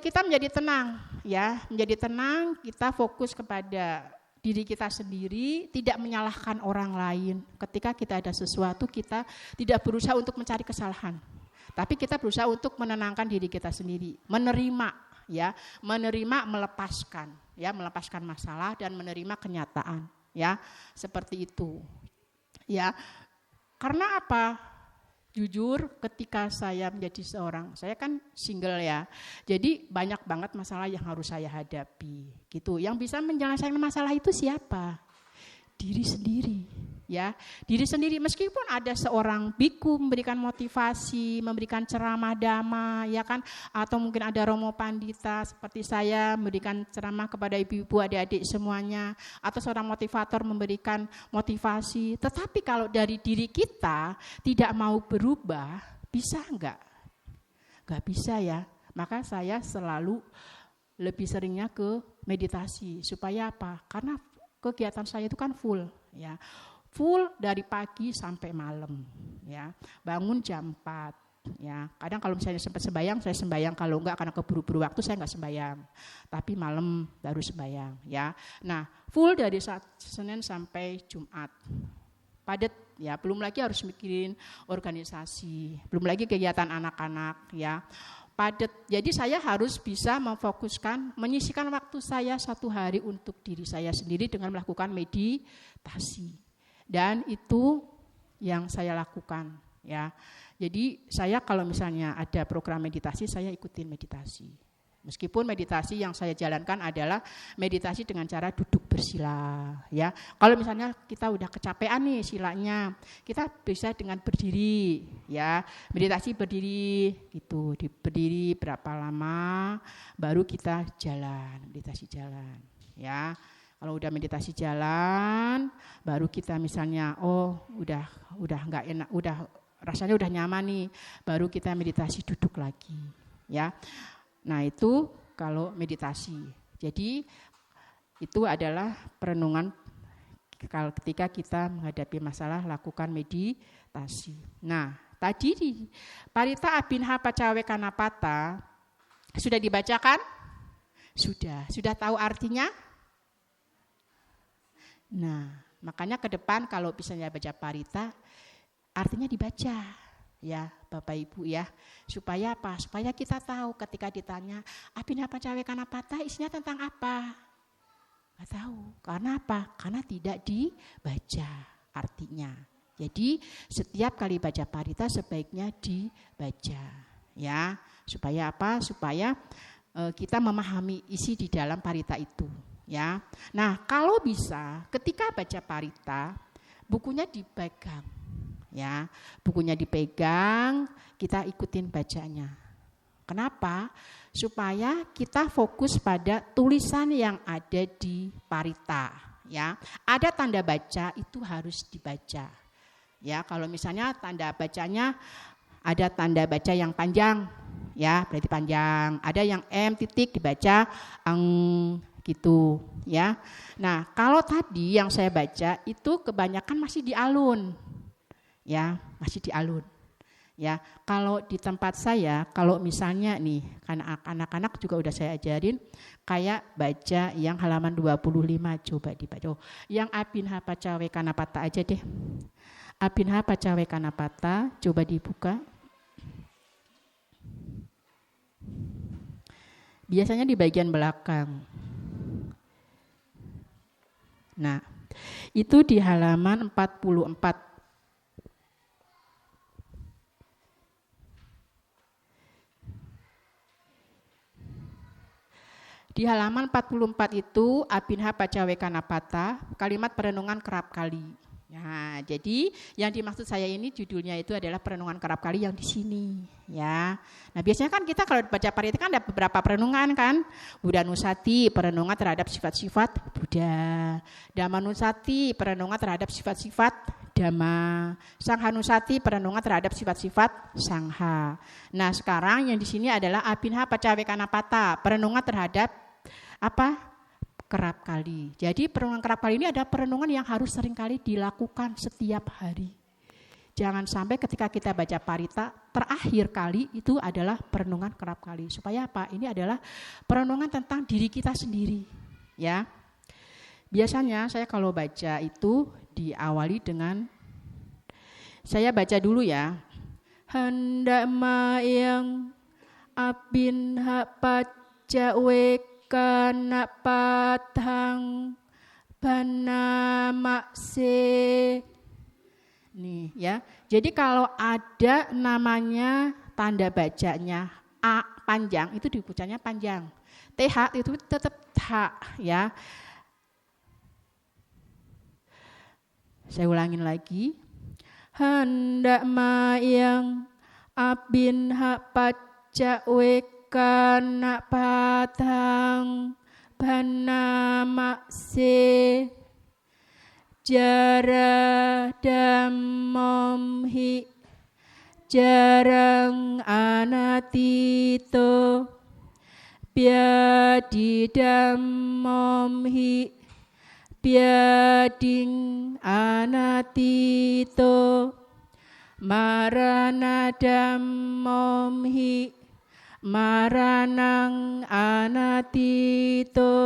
[SPEAKER 1] kita menjadi tenang, ya, menjadi tenang, kita fokus kepada diri kita sendiri, tidak menyalahkan orang lain. Ketika kita ada sesuatu, kita tidak berusaha untuk mencari kesalahan, tapi kita berusaha untuk menenangkan diri kita sendiri, menerima, ya, melepaskan masalah dan menerima kenyataan, ya, seperti itu, ya. Karena apa? Jujur, ketika saya menjadi saya kan single ya, jadi banyak banget masalah yang harus saya hadapi, gitu. Yang bisa menyelesaikan masalah itu siapa? Diri sendiri, ya. Diri sendiri, meskipun ada seorang biku memberikan motivasi, memberikan ceramah dhamma, ya kan, atau mungkin ada romo pandita seperti saya memberikan ceramah kepada ibu-ibu, adik-adik semuanya, atau seorang motivator memberikan motivasi. Tetapi kalau dari diri kita tidak mau berubah, bisa enggak? Enggak bisa, ya. Maka saya selalu lebih seringnya ke meditasi. Supaya apa? Karena kegiatan saya itu kan full, ya. Full dari pagi sampai malam, ya. Bangun jam 4, ya. Kadang kalau misalnya sempat sembahyang, saya sembahyang, kalau enggak karena keburu-buru waktu saya enggak sembahyang. Tapi malam baru sembahyang, ya. Nah, full dari Senin sampai Jumat. Padat, ya. Belum lagi harus mikirin organisasi, belum lagi kegiatan anak-anak, ya. Padat. Jadi saya harus bisa memfokuskan, menyisihkan waktu saya 1 hari untuk diri saya sendiri dengan melakukan meditasi. Dan itu yang saya lakukan, ya. Jadi saya kalau misalnya ada program meditasi, saya ikutin meditasi. Meskipun meditasi yang saya jalankan adalah meditasi dengan cara duduk bersila, ya. Kalau misalnya kita udah kecapean nih silanya, kita bisa dengan berdiri, ya. Meditasi berdiri gitu, berdiri berapa lama baru kita jalan, meditasi jalan, ya. Kalau udah meditasi jalan, baru kita misalnya udah enggak enak, rasanya udah nyaman nih, baru kita meditasi duduk lagi, ya. Nah, itu kalau meditasi. Jadi itu adalah perenungan ketika kita menghadapi masalah, lakukan meditasi. Nah, tadi di Parita Abhinha Paccawekkanapata sudah dibacakan? Sudah tahu artinya? Nah, makanya ke depan kalau misalnya baca Parita, artinya dibaca. Ya, Bapak Ibu, ya. Supaya apa? Supaya kita tahu ketika ditanya, Abhinha Paccawekkanapata isinya tentang apa? Enggak tahu. Karena apa? Karena tidak dibaca artinya. Jadi setiap kali baca Parita sebaiknya dibaca, ya. Supaya apa? Supaya kita memahami isi di dalam Parita itu, ya. Nah, kalau bisa ketika baca Parita, bukunya dipegang. Ya, bukunya dipegang, kita ikutin bacanya. Kenapa? Supaya kita fokus pada tulisan yang ada di Parita, ya. Ada tanda baca itu harus dibaca. Ya, kalau misalnya tanda bacanya ada tanda baca yang panjang, ya, berarti panjang. Ada yang M titik dibaca gitu, ya. Nah, kalau tadi yang saya baca itu kebanyakan masih di alun. Ya, masih di alun. Ya, kalau di tempat saya, kalau misalnya nih, karena anak-anak juga udah saya ajarin, kayak baca yang halaman 25, coba dibaca. Yang Abhinha Paccawekkanapata aja deh. Abhinha Paccawekkanapata, coba dibuka. Biasanya di bagian belakang. Nah, itu di halaman 44. Di halaman 44 itu Abhinha Paccawekkanapata, kalimat perenungan kerap kali. Nah, jadi yang dimaksud saya ini judulnya itu adalah perenungan kerap kali yang di sini, ya. Nah, biasanya kan kita kalau baca Parita kan ada beberapa perenungan kan. Buddhanusati, perenungan terhadap sifat-sifat Buddha. Dhammanusati, perenungan terhadap sifat-sifat Dhamma. Sanghanusati, perenungan terhadap sifat-sifat Sangha. Nah, sekarang yang di sini adalah Abhinha Paccawekkanapata, perenungan terhadap apa? kerap kali. Jadi perenungan kerap kali ini ada perenungan yang harus sering kali dilakukan setiap hari. Jangan sampai ketika kita baca parita, terakhir kali itu adalah perenungan kerap kali. Supaya apa? Ini adalah perenungan tentang diri kita sendiri. Ya. Biasanya saya kalau baca itu diawali dengan, saya baca dulu ya. Hendak mayang abin hak paca wekana patang bana makse. Nih ya, jadi kalau ada namanya tanda bacanya A panjang, itu dibacanya panjang. TH itu tetap H ya. Saya ulangin lagi. Hendak mayang abin hak paca wekana patang bana makse. Jara damomhi jarang anatito biadi damomhi biading anatito marana damomhi maranang anatito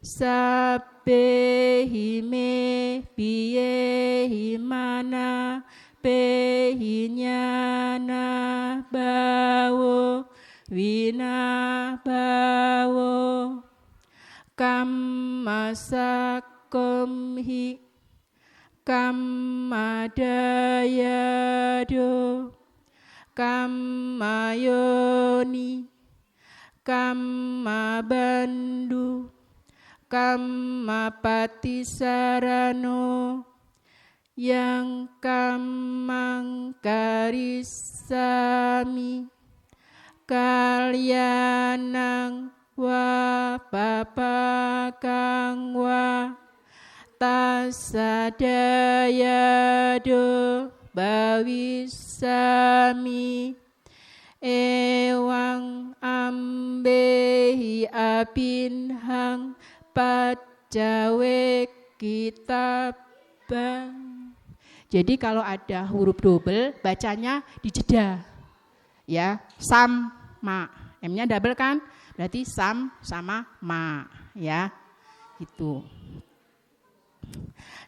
[SPEAKER 1] sabbe hime biye himana behinyana bawo wina bawo kammasakomhi kammadayado kammayoni kammabandu kammapatisarano yang kamangkarisami kalyanang wa papakang wa tasadayado bawisami ewang ambehi abinhang pacawe kitabang. Jadi kalau ada huruf double bacanya dijeda. Ya, sam ma. M-nya double kan? Berarti sam sama ma, ya. Gitu.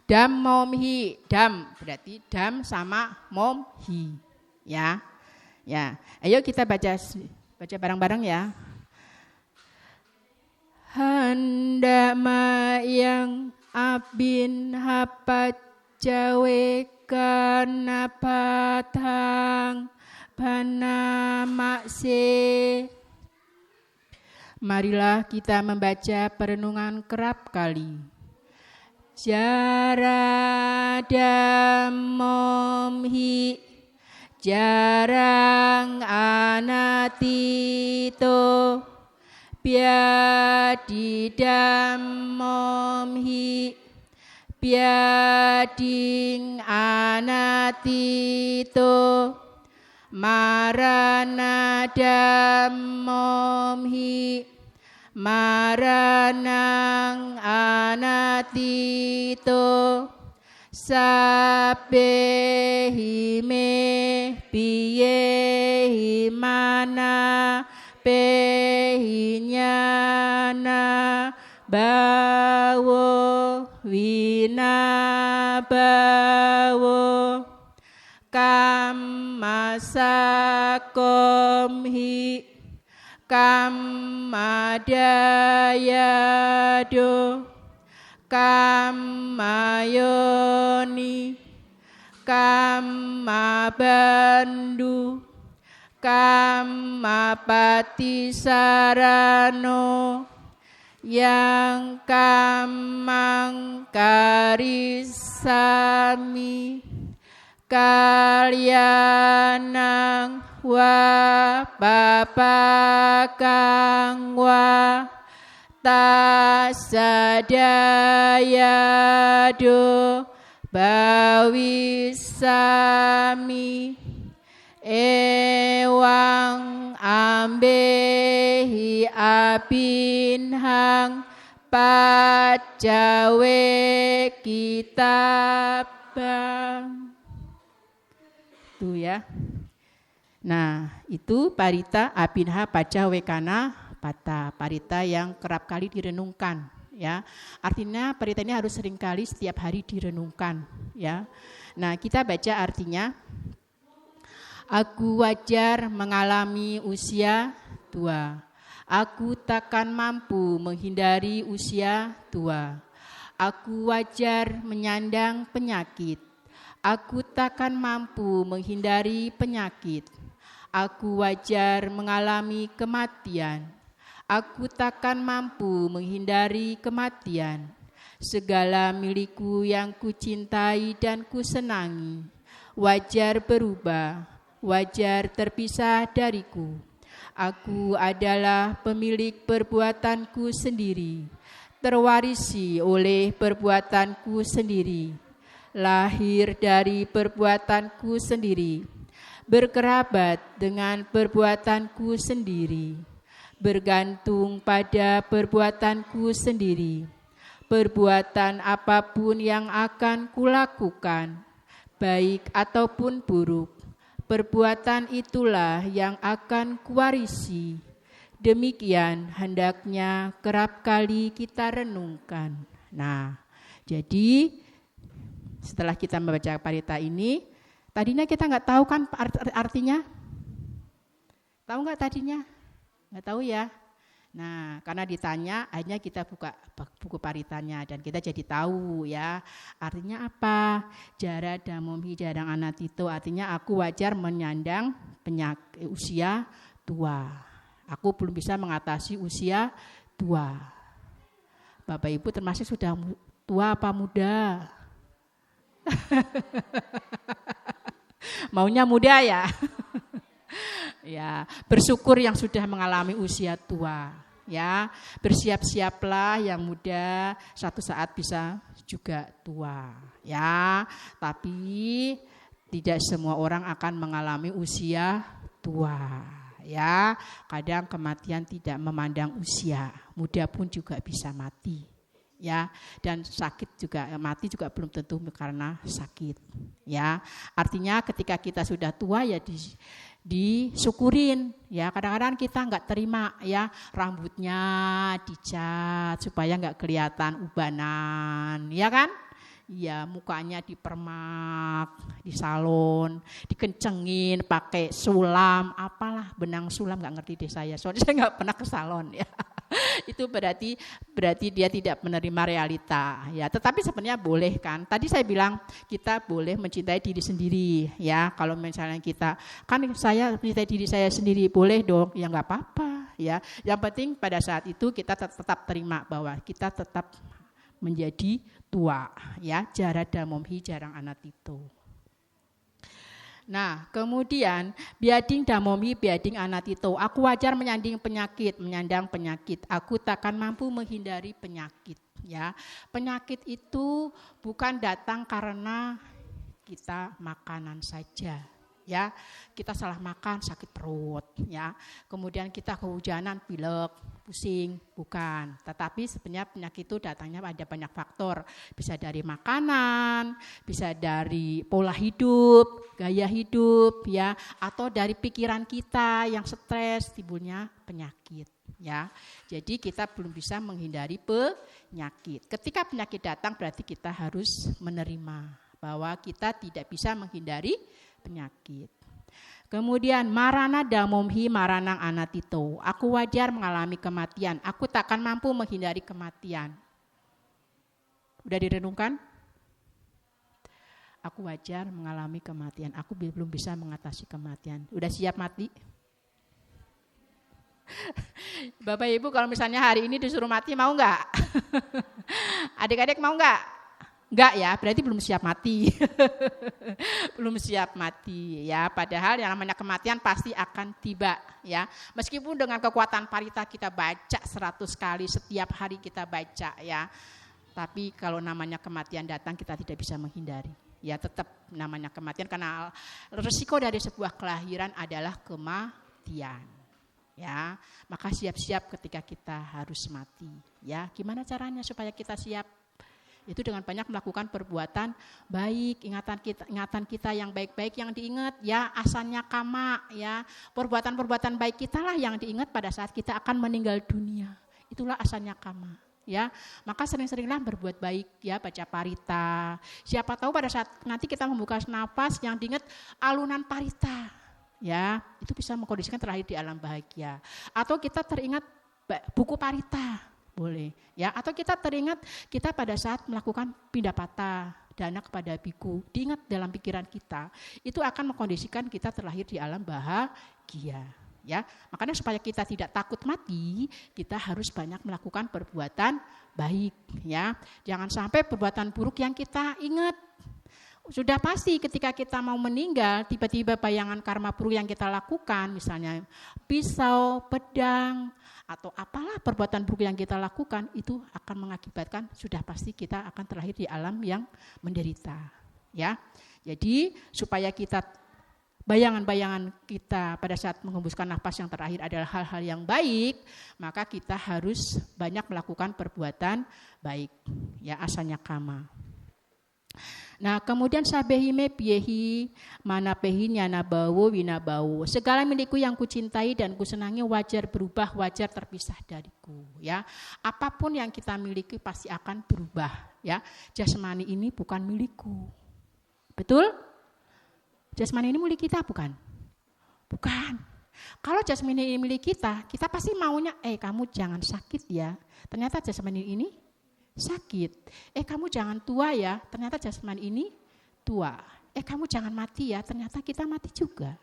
[SPEAKER 1] Dam mom hi, dam berarti dam sama mom hi, ya. Ya. Ayo kita baca bareng-bareng ya. Handa mayang abin hapat jawe kana patang bana makse. Marilah kita membaca perenungan kerap kali. Jaradamomhi jarang anatito biadidamomhi biading anatito maranadamomhi maranang anatito sabehime biyehimana behinyana bawo wina bawo kammasakomhi kammadayado kammayoni kammabandu kammapatisarano yang kamangkarisami kalyanang wa papakang wa tasadayado bawisami ewang ambehi abinhang pacawe kita bang. Itu ya. Nah, itu parita abinha pacawe kana pata, parita yang kerap kali direnungkan, ya. Artinya parita ini harus seringkali setiap hari direnungkan, ya. Nah, kita baca artinya. Aku wajar mengalami usia tua. Aku takkan mampu menghindari usia tua. Aku wajar menyandang penyakit. Aku takkan mampu menghindari penyakit. Aku wajar mengalami kematian. Aku takkan mampu menghindari kematian. Segala milikku yang kucintai dan kusenangi, wajar berubah, wajar terpisah dariku. Aku adalah pemilik perbuatanku sendiri, terwarisi oleh perbuatanku sendiri, lahir dari perbuatanku sendiri, berkerabat dengan perbuatanku sendiri, bergantung pada perbuatanku sendiri. Perbuatan apapun yang akan kulakukan, baik ataupun buruk, perbuatan itulah yang akan kuwarisi. Demikian hendaknya kerap kali kita renungkan. Nah, jadi setelah kita membaca parita ini, tadinya kita nggak tahu kan artinya? Tahu nggak tadinya? Nggak tahu ya. Nah, karena ditanya, akhirnya kita buka buku paritanya dan kita jadi tahu ya. Artinya apa? Jara damomhi jarang anatito, artinya aku wajar menyandang penyakit usia tua. Aku belum bisa mengatasi usia tua. Bapak Ibu termasuk sudah tua apa muda? Maunya muda ya. Ya, bersyukur yang sudah mengalami usia tua, ya. Bersiap-siaplah yang muda suatu saat bisa juga tua, ya. Tapi tidak semua orang akan mengalami usia tua, ya. Kadang kematian tidak memandang usia, muda pun juga bisa mati. Ya, dan sakit juga, mati juga belum tentu karena sakit, ya. Artinya ketika kita sudah tua ya disyukurin, ya. Kadang-kadang kita nggak terima, ya, rambutnya dicat supaya nggak kelihatan ubanan, ya kan? Ya, mukanya dipermak, di salon, dikencengin pakai sulam, apalah benang sulam, nggak ngerti deh saya, soalnya saya nggak pernah ke salon, ya. Itu berarti dia tidak menerima realita, ya. Tetapi sebenarnya boleh kan? Tadi saya bilang kita boleh mencintai diri sendiri, ya. Kalau misalnya kita kan saya mencintai diri saya sendiri, boleh dong, ya nggak apa-apa, ya. Yang penting pada saat itu kita tetap terima bahwa kita tetap menjadi tua, ya. Jara damomhi jarang anatito. Nah, kemudian biading damomhi biading anatito. Aku wajar menyandang penyakit. Aku takkan mampu menghindari penyakit, ya. Penyakit itu bukan datang karena kita makanan saja, ya. Kita salah makan sakit perut, ya. Kemudian kita kehujanan pilek, pusing, bukan. Tetapi sebenarnya penyakit itu datangnya ada banyak faktor. Bisa dari makanan, bisa dari pola hidup, gaya hidup, ya, atau dari pikiran kita yang stres timbulnya penyakit, ya. Jadi kita belum bisa menghindari penyakit. Ketika penyakit datang berarti kita harus menerima bahwa kita tidak bisa menghindari penyakit. Kemudian marana damomhi maranang anatito. Aku wajar mengalami kematian. Aku takkan mampu menghindari kematian. Udah direnungkan? Aku wajar mengalami kematian. Aku belum bisa mengatasi kematian. Udah siap mati? Bapak Ibu kalau misalnya hari ini disuruh mati mau nggak? Adik-adik mau nggak? Enggak ya, berarti belum siap mati. Belum siap mati, ya. Padahal yang namanya kematian pasti akan tiba, ya. Meskipun dengan kekuatan parita kita baca 100 kali setiap hari kita baca, ya. Tapi kalau namanya kematian datang kita tidak bisa menghindari. Ya, tetap namanya kematian karena resiko dari sebuah kelahiran adalah kematian. Ya, maka siap-siap ketika kita harus mati. Ya, gimana caranya supaya kita siap? Itu dengan banyak melakukan perbuatan baik, ingatan kita yang baik-baik yang diingat, ya, asannya kama, ya, perbuatan-perbuatan baik kita lah yang diingat pada saat kita akan meninggal dunia. Itulah asannya kama, ya. Maka sering-seringlah berbuat baik, ya, baca parita. Siapa tahu pada saat nanti kita membuka nafas yang diingat alunan parita, ya, itu bisa mengkondisikan terlahir di alam bahagia. Atau kita teringat buku parita. Boleh, ya, atau kita teringat kita pada saat melakukan pindapata dana kepada biku, diingat dalam pikiran kita, itu akan mengkondisikan kita terlahir di alam bahagia, ya. Makanya supaya kita tidak takut mati, kita harus banyak melakukan perbuatan baik, ya. Jangan sampai perbuatan buruk yang kita ingat. Sudah pasti ketika kita mau meninggal, tiba-tiba bayangan karma buruk yang kita lakukan, misalnya pisau, pedang, atau apalah perbuatan buruk yang kita lakukan, itu akan mengakibatkan sudah pasti kita akan terlahir di alam yang menderita. Ya, jadi supaya kita bayangan-bayangan kita pada saat menghembuskan nafas yang terakhir adalah hal-hal yang baik, maka kita harus banyak melakukan perbuatan baik. Ya, asalnya kama. Nah, kemudian sabehime piehi manapehi nyanabawo winabawo. Segala milikku yang kucintai dan kusenangi wajar berubah, wajar terpisah dariku, ya. Apapun yang kita miliki pasti akan berubah, ya. Jasmani ini bukan milikku. Betul? Jasmani ini milik kita bukan? Bukan. Kalau jasmani ini milik kita, kita pasti maunya kamu jangan sakit ya. Ternyata jasmani ini sakit. Kamu jangan tua ya, ternyata jasmani ini tua. Kamu jangan mati ya, ternyata kita mati juga.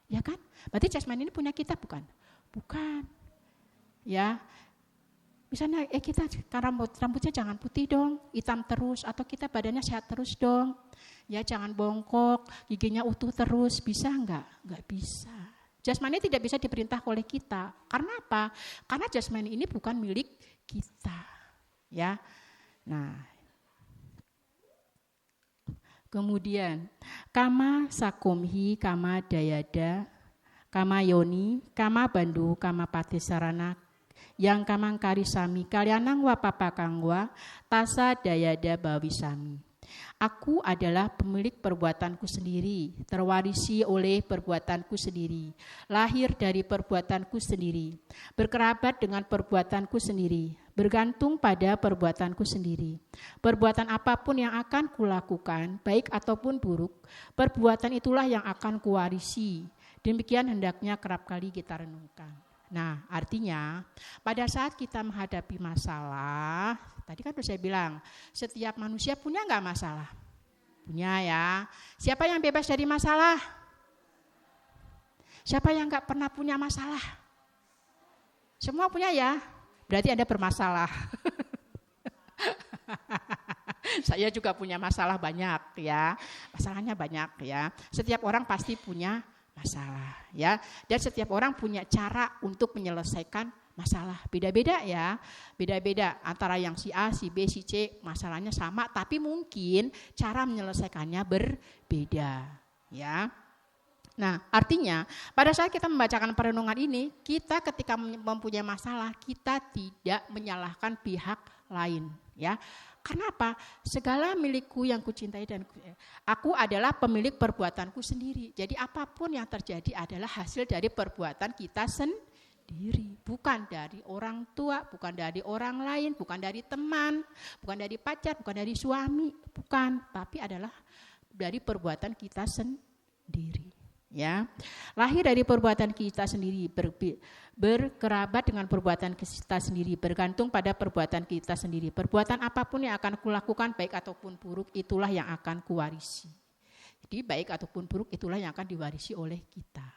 [SPEAKER 1] Ya kan? Berarti jasmani ini punya kita bukan? Bukan. Ya. Misalnya kita rambutnya jangan putih dong, hitam terus, atau kita badannya sehat terus dong. Ya, jangan bongkok, giginya utuh terus, bisa enggak? Enggak bisa. Jasmani tidak bisa diperintah oleh kita. Karena apa? Karena jasmani ini bukan milik kita. Ya, nah, kemudian kama sakumhi, kama dayada, kama yoni, kama bandu, kama patisarana, yang kamang karisami, kalyanang wapapakangwa, tasa dayada bawisami. Aku adalah pemilik perbuatanku sendiri, terwarisi oleh perbuatanku sendiri, lahir dari perbuatanku sendiri, berkerabat dengan perbuatanku sendiri, bergantung pada perbuatanku sendiri. Perbuatan apapun yang akan kulakukan, baik ataupun buruk, perbuatan itulah yang akan kuwarisi. Demikian hendaknya kerap kali kita renungkan. Nah, artinya pada saat kita menghadapi masalah, tadi kan saya bilang, setiap manusia punya enggak masalah? Punya ya. Siapa yang bebas dari masalah? Siapa yang enggak pernah punya masalah? Semua punya ya? Berarti Anda bermasalah. Saya juga punya masalah banyak ya. Masalahnya banyak ya. Setiap orang pasti punya masalah ya, dan setiap orang punya cara untuk menyelesaikan masalah, beda-beda ya, beda-beda antara yang si A, si B, si C masalahnya sama, tapi mungkin cara menyelesaikannya berbeda ya. Nah, artinya pada saat kita membacakan perenungan ini, kita ketika mempunyai masalah, kita tidak menyalahkan pihak lain ya. Kenapa? Segala milikku yang kucintai dan aku adalah pemilik perbuatanku sendiri. Jadi apapun yang terjadi adalah hasil dari perbuatan kita sendiri. Bukan dari orang tua, bukan dari orang lain, bukan dari teman, bukan dari pacar, bukan dari suami. Bukan, tapi adalah dari perbuatan kita sendiri. Ya, lahir dari perbuatan kita sendiri, berkerabat dengan perbuatan kita sendiri, bergantung pada perbuatan kita sendiri. Perbuatan apapun yang akan kulakukan, baik ataupun buruk, itulah yang akan kuwarisi. Jadi baik ataupun buruk, itulah yang akan diwarisi oleh kita.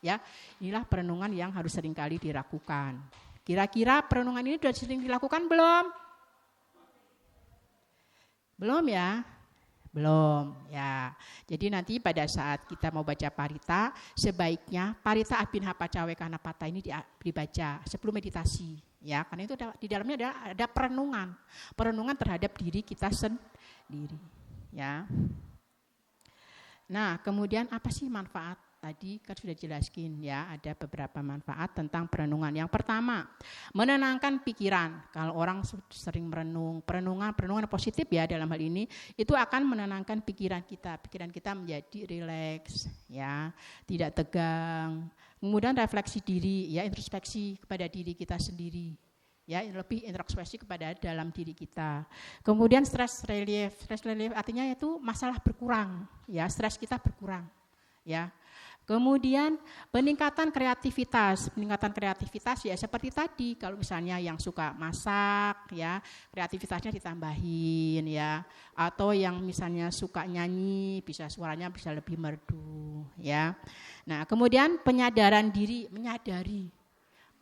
[SPEAKER 1] Ya, inilah perenungan yang harus seringkali dilakukan. Kira-kira perenungan ini sudah sering dilakukan belum? Belum ya? Belum ya. Jadi nanti pada saat kita mau baca parita, sebaiknya parita abinha pacawe kana pata ini dibaca sebelum meditasi ya, karena itu di dalamnya ada perenungan terhadap diri kita sendiri ya. Nah, kemudian apa sih manfaat tadi kan sudah jelaskin ya, ada beberapa manfaat tentang perenungan. Yang pertama, menenangkan pikiran. Kalau orang sering perenungan positif ya dalam hal ini, itu akan menenangkan pikiran kita. Pikiran kita menjadi rileks ya, tidak tegang. Kemudian refleksi diri ya, introspeksi kepada diri kita sendiri. Ya, lebih introspeksi kepada dalam diri kita. Kemudian stress relief artinya itu masalah berkurang, ya, stres kita berkurang, ya. Kemudian peningkatan kreativitas ya seperti tadi, kalau misalnya yang suka masak, ya, kreativitasnya ditambahin, ya, atau yang misalnya suka nyanyi, suaranya bisa lebih merdu, ya. Nah, kemudian penyadaran diri, menyadari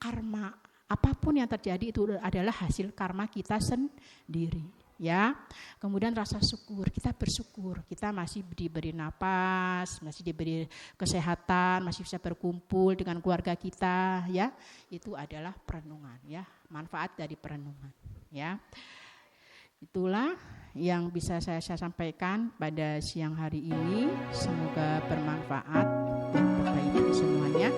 [SPEAKER 1] karma. Apapun yang terjadi itu adalah hasil karma kita sendiri, ya. Kemudian rasa syukur, kita bersyukur, kita masih diberi napas, masih diberi kesehatan, masih bisa berkumpul dengan keluarga kita, ya. Itu adalah perenungan, ya. Manfaat dari perenungan, ya. Itulah yang bisa saya sampaikan pada siang hari ini. Semoga bermanfaat dan berbaik semuanya.